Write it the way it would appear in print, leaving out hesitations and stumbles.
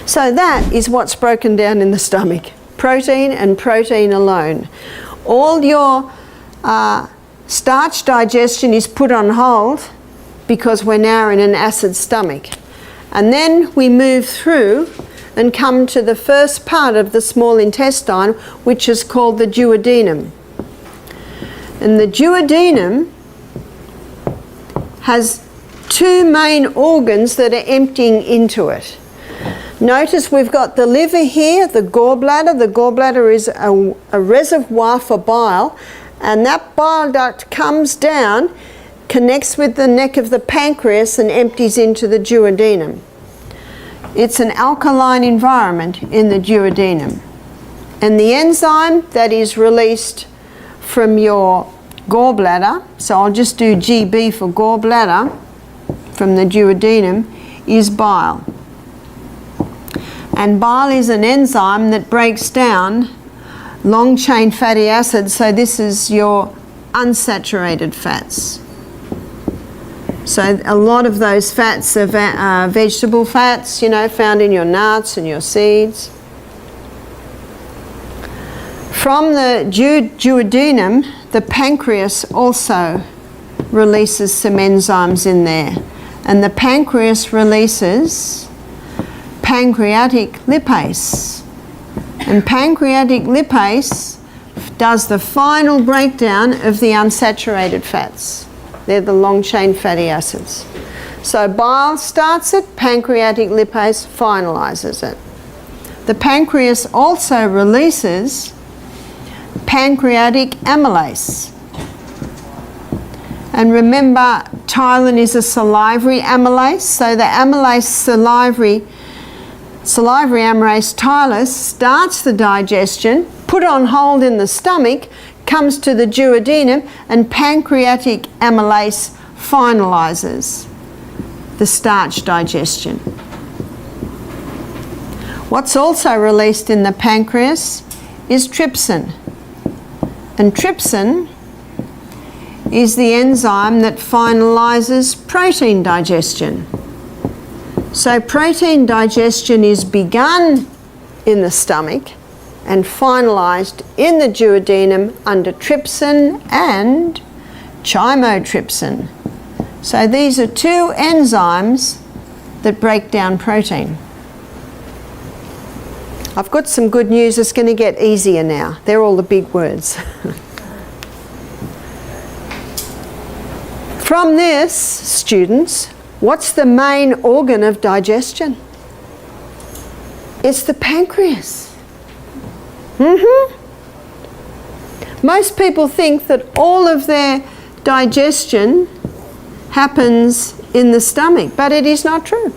So that is what's broken down in the stomach. Protein and protein alone. All your starch digestion is put on hold because we're now in an acid stomach. And then we move through and come to the first part of the small intestine, which is called the duodenum. And the duodenum has two main organs that are emptying into it. Notice we've got the liver here, the gallbladder. The gallbladder is a reservoir for bile, and that bile duct comes down, connects with the neck of the pancreas and empties into the duodenum. It's an alkaline environment in the duodenum. And the enzyme that is released from your gallbladder, so I'll just do GB for gallbladder, from the duodenum, is bile. And bile is an enzyme that breaks down long-chain fatty acids, so this is your unsaturated fats. So a lot of those fats are vegetable fats, you know, found in your nuts and your seeds. From the duodenum, the pancreas also releases some enzymes in there. And the pancreas releases pancreatic lipase. And pancreatic lipase does the final breakdown of the unsaturated fats. They're the long-chain fatty acids. So bile starts it, pancreatic lipase finalizes it. The pancreas also releases pancreatic amylase. And remember, ptyalin is a salivary amylase, so the amylase salivary amylase ptyalase starts the digestion, put on hold in the stomach, comes to the duodenum, and pancreatic amylase finalizes the starch digestion. What's also released in the pancreas is trypsin. And trypsin is the enzyme that finalizes protein digestion. So protein digestion is begun in the stomach and finalized in the duodenum under trypsin and chymotrypsin. So these are two enzymes that break down protein. I've got some good news. It's going to get easier now. They're all the big words. From this, students, what's the main organ of digestion? It's the pancreas. Most people think that all of their digestion happens in the stomach, but it is not true.